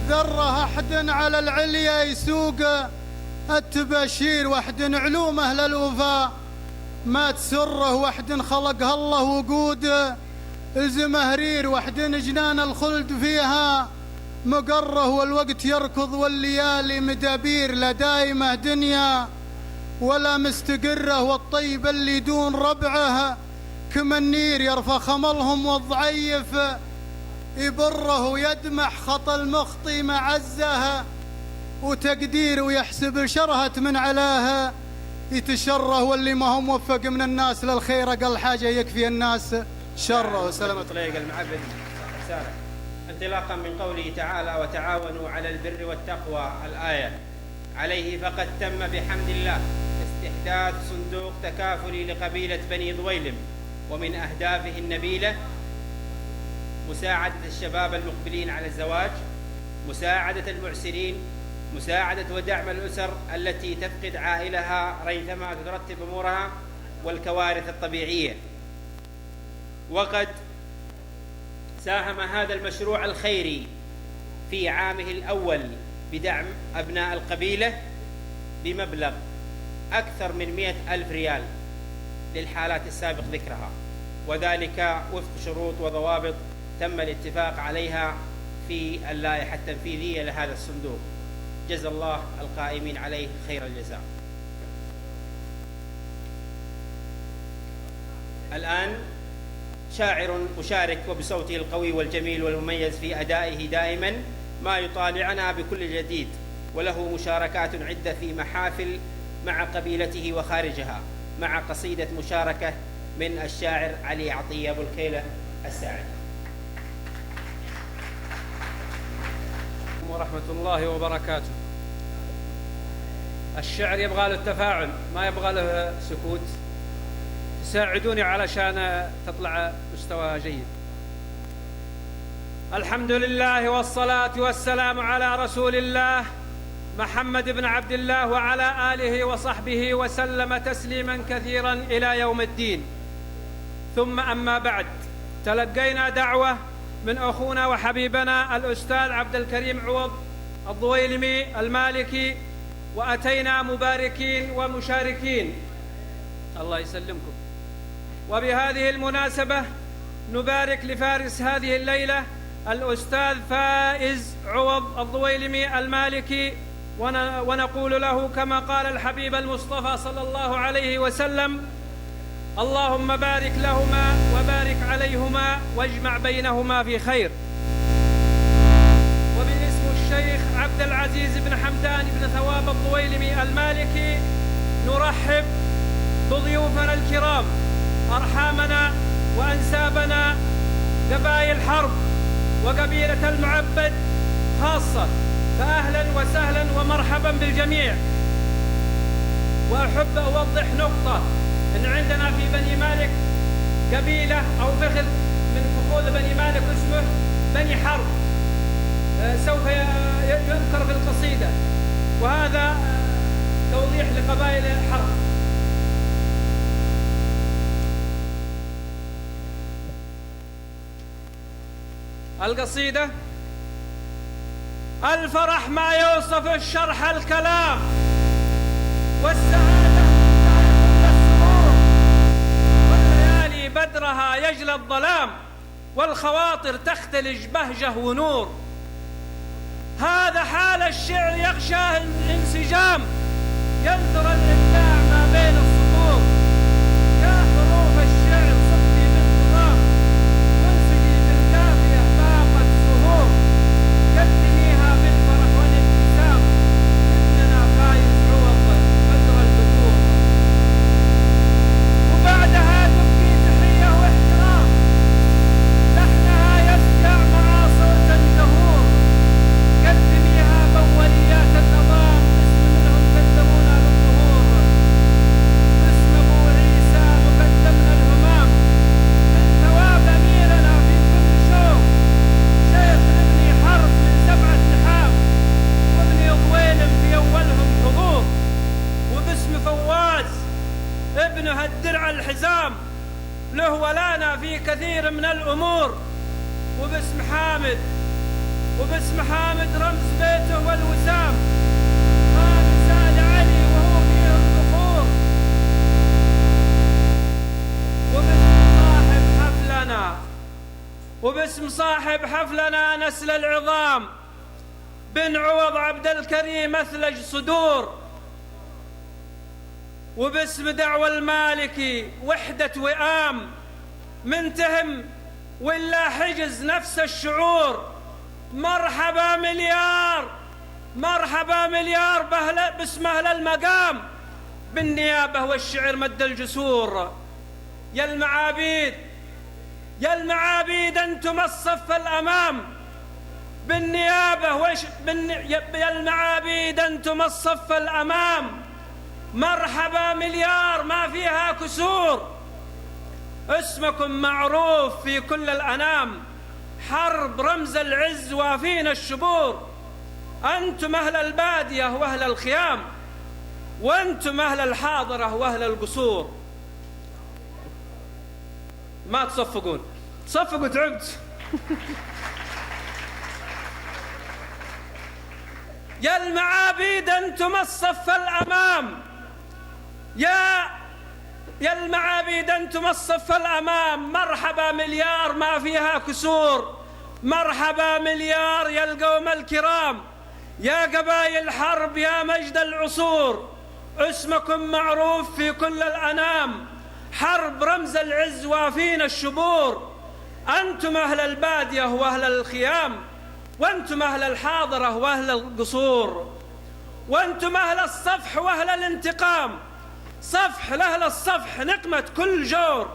ذرة. أحد على العليا يسوق التباشير، وحد علوم أهل الوفاء ما تسره، وحد خلقها الله وقود الزمهرير، وحد جنان الخلد فيها مقره، والوقت يركض والليالي مدابير، لا دايمة دنيا ولا مستقرة، والطيب اللي دون ربعه كما النير يرفع خملهم، والضعيف يبره ويدمح خطى المخطي معزه وتقدير، ويحسب شرهة من علاها يتشره، واللي ما هو موفق من الناس للخير أقل حاجة يكفي الناس شره. وسلامة
طريق المعبد سارة. انطلاقا من قوله تعالى وتعاونوا على البر والتقوى الآية، عليه فقد تم بحمد الله استحداث صندوق تكافلي لقبيلة بني ضويلم، ومن أهدافه النبيلة مساعدة الشباب المقبلين على الزواج، مساعدة المعسرين، مساعدة ودعم الأسر التي تفقد عائلها ريثما تترتب أمورها، والكوارث الطبيعية. وقد ساهم هذا المشروع الخيري في عامه الأول بدعم أبناء القبيلة بمبلغ أكثر من 100,000 ريال للحالات السابق ذكرها، وذلك وفق شروط وضوابط تم الاتفاق عليها في اللائحة التنفيذية لهذا الصندوق. جزا الله القائمين عليه خير الجزاء. الآن شاعر مشارك وبصوته القوي والجميل والمميز في أدائه دائما ما يطالعنا بكل جديد، وله مشاركات عدة في محافل مع قبيلته وخارجها، مع قصيدة مشاركة من الشاعر علي عطية أبو الكيلة الساعدي.
ورحمة الله وبركاته. الشعر يبغى له تفاعل، ما يبغى له سكوت. ساعدوني علشان تطلع مستوى جيد. الحمد لله والصلاة والسلام على رسول الله محمد بن عبد الله وعلى آله وصحبه وسلم تسليما كثيرا إلى يوم الدين. ثم أما بعد، تلقينا دعوة من أخونا وحبيبنا الأستاذ عبد الكريم عوض الضويلمي المالكي، وأتينا مباركين ومشاركين. الله يسلمكم. وبهذه المناسبة نبارك لفارس هذه الليلة الأستاذ فائز عوض الضويلمي المالكي، ونقول له كما قال الحبيب المصطفى صلى الله عليه وسلم: اللهم بارك لهما وبارك عليهما واجمع بينهما في خير. وباسم الشيخ عبد العزيز بن حمدان بن ثواب الضويلمي المالكي نرحب بضيوفنا الكرام، أرحامنا وأنسابنا، قبائل حرب وقبيلة المعبد خاصة، فأهلا وسهلا ومرحبا بالجميع. وأحب أوضح نقطة، أن عندنا في بني مالك قبيلة أو فخذ من فخوذ بني مالك اسمه بني حرب، سوف يذكر في القصيدة، وهذا توضيح لقبائل حرب. القصيدة: الفرح ما يوصف الشرح الكلام، والسعادة كل السرور، والليالي بدرها يجلى الظلام، والخواطر تختلج بهجة ونور. هذا حال الشعر يغشاه الانسجام، ينثر الإبداع ما بين السطور. يا حروف الشعر صفي بانتظام، وانسجي بالكافية باقت السهور. قدميها بالفرح والابتسام، ابننا فايز عوض بدر البدور. وبعدها تبكي تحية واحترام، لحنها يسجع مع صوت جهور. قدميها بأوليات النظام، اسم منهم قدمونا بالظهور. له ولنا في كثير من الأمور. وباسم حامد رمز بيته والوسام خالد سعد علي وهو فيه الذخور. وباسم صاحب حفلنا نسل العظام بن عوض عبد الكريم أثلج صدور. وباسم دعوى المالكي وحدة وئام منتهم ولا حجز نفس الشعور. مرحبا مليار باسم أهل المقام بالنيابة والشعر مد الجسور. يا المعابيد أنتم الصف الأمام بالنيابة يا المعابيد أنتم الصف الأمام. مرحبا مليار ما فيها كسور. اسمكم معروف في كل الأنام حرب رمز العز وافينا الشبور. أنتم أهل البادية وأهل الخيام وأنتم أهل الحاضرة وأهل القصور. ما تصفقوا تعبت. يا المعابيد أنتم الصف الأمام يا المعابيد أنتم الصف الأمام. مرحبا مليار ما فيها كسور. مرحبا مليار يا القوم الكرام يا قبائل حرب يا مجد العصور. اسمكم معروف في كل الأنام حرب رمز العز وافينا الشبور. أنتم أهل البادية وأهل الخيام وأنتم أهل الحاضرة وأهل القصور. وأنتم أهل الصفح وأهل الانتقام صفح لأهل الصفح نقمة كل جور.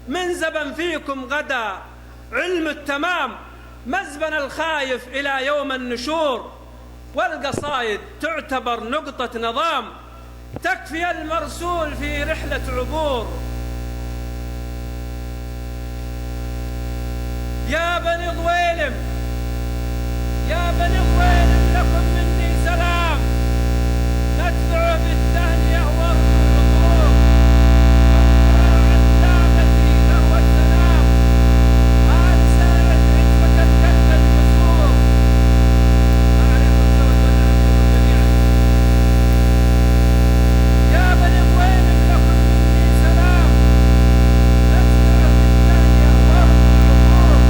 من زبن فيكم غدا علم التمام مزبن الخايف إلى يوم النشور. والقصايد تعتبر نقطة نظام تكفي المرسول في رحلة عبور. يا بني ضويلم لكم مني سلام ندفع بالتهنئة والرضور. علامتي له السلام آل ساعد عزبة الكهف الكسور. عليكم الجود والعافية جميعا. يا بني ضويلم لكم مني سلام ندفع بالتهنئة والرضور.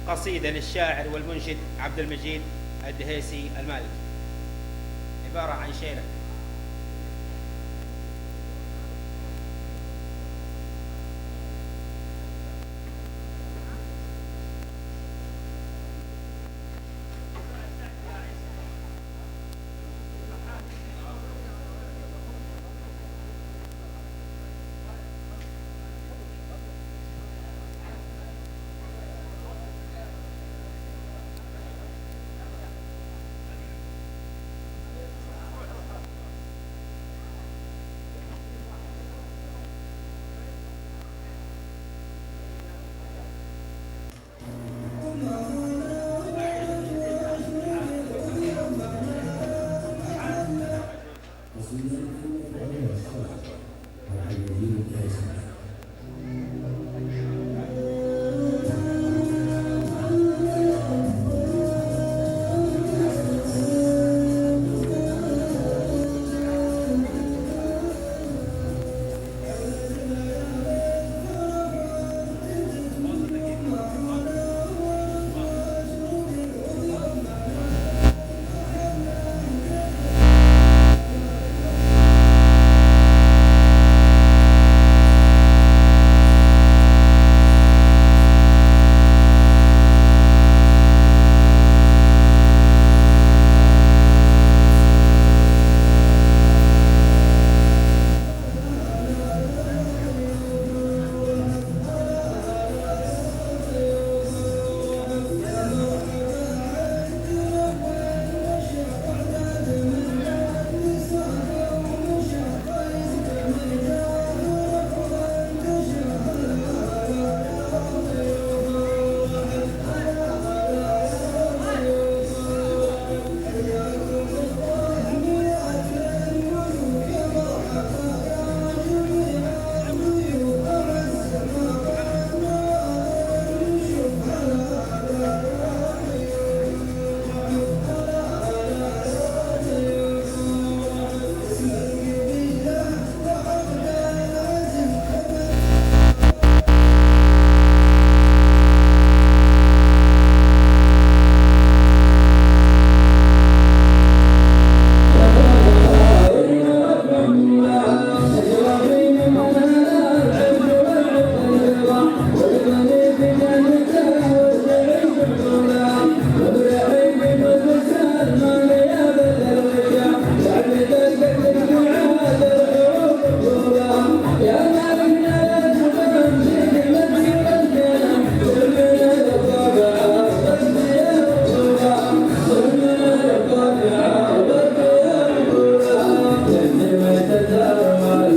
قصيدة للشاعر والمنشد عبد المجيد الدهيسي المالكي عبارة عن شيلة.
Thank you.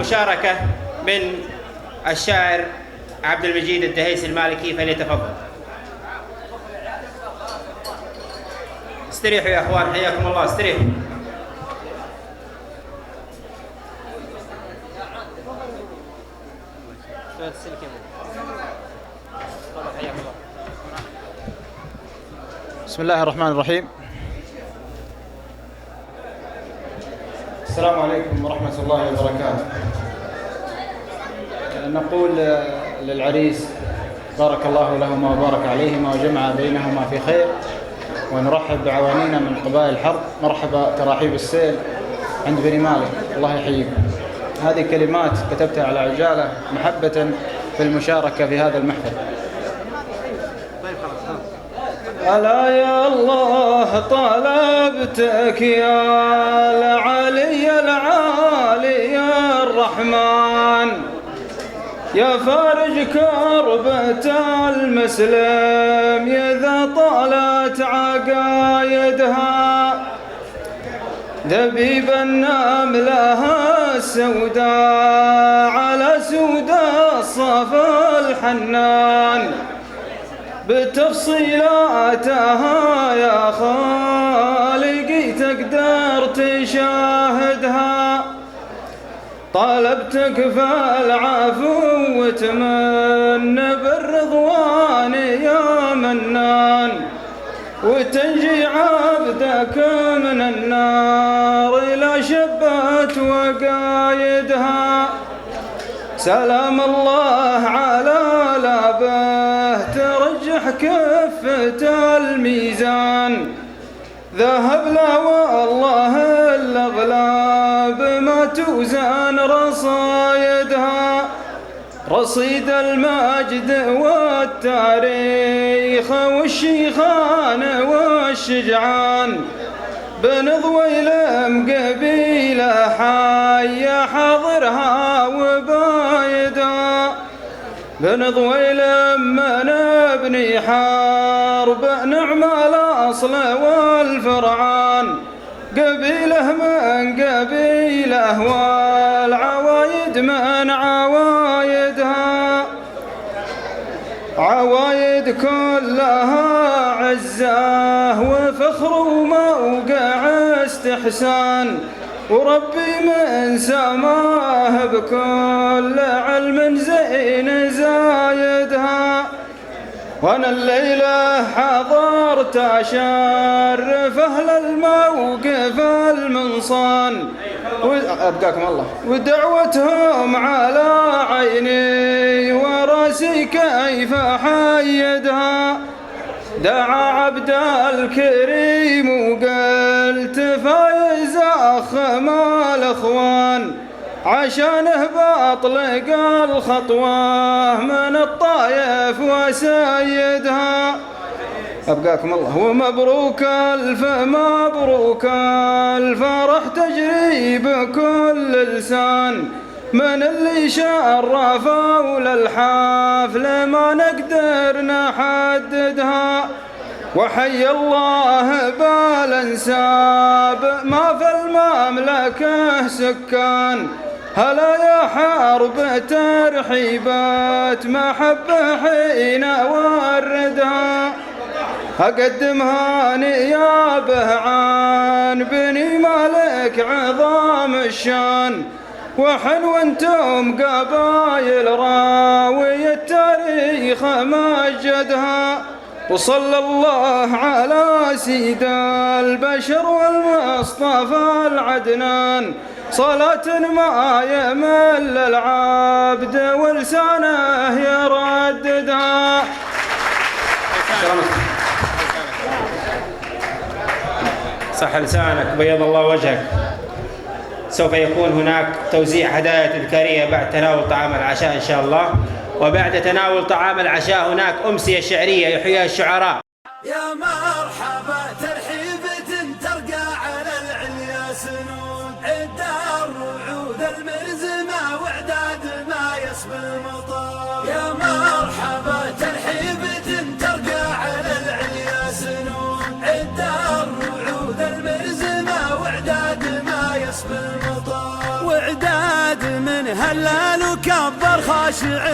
المشاركة من الشاعر عبد المجيد الدهيس المالكي، فليتفضل. استريحوا يا اخوان، حياكم الله، استريحوا.
بسم الله الرحمن الرحيم. السلام عليكم ورحمة الله وبركاته. نقول للعريس بارك الله لهما وبارك عليهما وجمع بينهما في خير، ونرحب بعوانينا من قبائل الحرب، مرحبا تراحيب السيل عند بني مالك، الله يحييكم. هذه كلمات كتبتها على عجالة محبة في المشاركة في هذا المحفل. ألا يا الله طلبتك يا العلي العالي الرحمن، يا فارج كربة المسلم إذا طالت عقايدها، دبيب النملة السوداء على سود الصفا الحنان، بتفصيلاتها يا خالقي تقدر تشاهدها، طالبتك فالعفو وتمن بالرضوان يا منان، وتنجي عبدك من النار إلى شبت وقايدها. سلام الله على لابه ترجح كفة الميزان، ذهب لا والله الأغلاب ما توزن رصايدها، رصيد المجد والتاريخ والشيخان والشجعان، بن ضويلم قبيلة حي حاضرها وبايدها، بن ضويلم من ابن حرب نعم الأصل والفرعان، قبيله من قبيله والعوايد من عوايدها، عوايد كلها عزة وفخر وموقع استحسان، وربي من سماه بكل علم زين زايدها، وانا الليلة حضرت اشرف اهل الموقف المنصان، ابقاكم الله، ودعوتهم على عيني وراسي كيف حيدها، دعا عبد الكريم وقلت فايز اخ مال اخوان، عشانه بطلق الخطوة من الطايف وسيدها، أبقاكم الله، ومبروك ألف مبروك الفرح تجري بكل لسان، من اللي شرفوا للحفل ما نقدر نحددها، وحي الله بالانساب ما في المملكة سكان، هلا يا حرب ترحيبات محبة حين وردها، أقدمها نيابه عن بني مالك عظام الشان، وحن وانتم قبايل راوي التاريخ مجدها، وصلى الله على سيد البشر والمصطفى العدنان، صلاة ما يمل العبد ولسانه يرددها.
صح لسانك، بيض الله وجهك. سوف يكون هناك توزيع هدايا تذكارية بعد تناول طعام العشاء إن شاء الله، وبعد تناول طعام العشاء هناك أمسية شعرية يحييها الشعراء.
يا مرحبا ترحيبة ترقى على العليا سنون، عدار وعود المرزمة وإعداد ما يسبي المطار، يا مرحبا ترحيبة ترقى على العليا سنون، عدار وعود المرزمة وإعداد ما يسبي المطار، وإعداد من هلال وكبر خاشع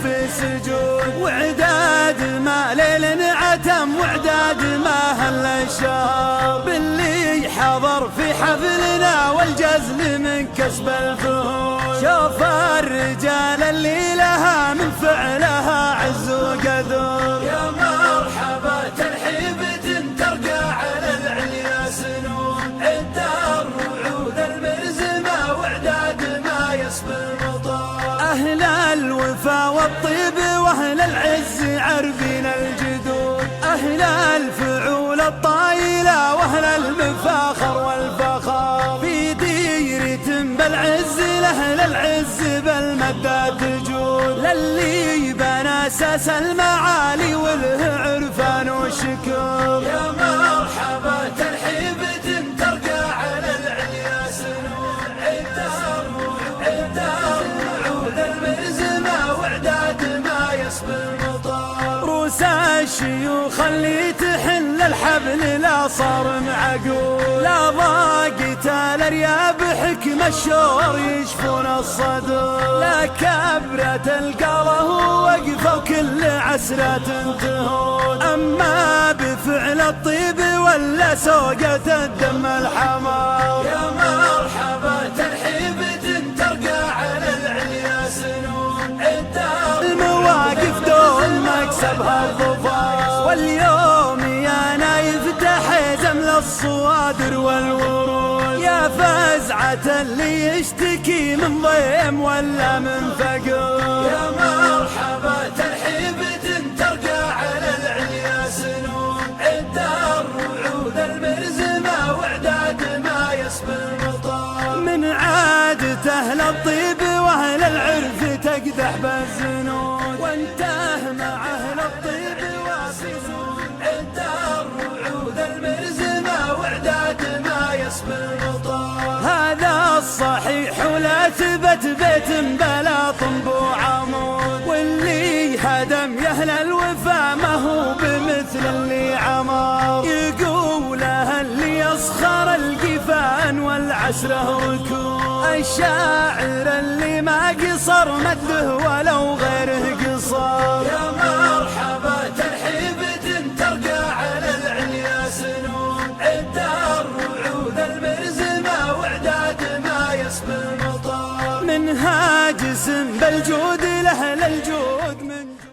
في سجود، وعداد ما ليل عتم وعداد ما هل الشهر، باللي حضر في حفلنا والجزل من كسب الفهود. شوف الرجال اللي لها من فعلها عز وقدر، يا مرحبا ترحيبة ترقى على العليا سنون، الدار وعود المرزمة وعداد ما يسبي المطار. أهل الوفا والطيب وأهل العز عربين الجدود، أهل الفعول الطايلة وأهل المفاخر والفخار، في ديرة بالعز لأهل العز بالمدة تجود، للي بنى أساس المعالي وله عرفان وشكر. يا مرحبا ترحيبة ترقى على العليا سنون، الدار وعود المرزمة وعداد ما يسبي المطار. روس الشيوخ اللي تحل الحبل لا صار معقول، لا ضاقت الارياب حكم الشور يشفون الصدور، لا كبرة القره وقفه وكل عسرة تهون، اما بفعل الطيب ولا سوقة الدم الحمار. يا مرحبا ترحيبة ترقى على العليا سنون، الدار المواقف دول مكسبها الظفار، واليوم يا نايف تحزم للصوادر والورود، يا فزعة اللي يشتكي من ضيم ولا من فقر. يا مرحبا ترحيبة ترقى على العليا سنون، الدار وعود المرزمة وعداد ما يسبي المطار، من عادة أهل الطيب وأهل العرف تقدح بالزنود، وانته مع أهل الطيب واسسون، الدار وعود المرزمة وعداد ما يسبي المطار. هذا الصحيح ولا ثبت بيت بلا طنب وعمود، واللي هدم يا أهل الوفا ما هو بمثل اللي عمر، يقوله اللي يسخر القفان والعسره ركود، الشاعر اللي ما قصر مده ولو غيره قصر. يا مرحبا ترحيبة ترقى على العليا سنون، الدار وعود المرزمة وعداد ما يسبي المطار، من هاجس بالجود لأهل الجود من جود.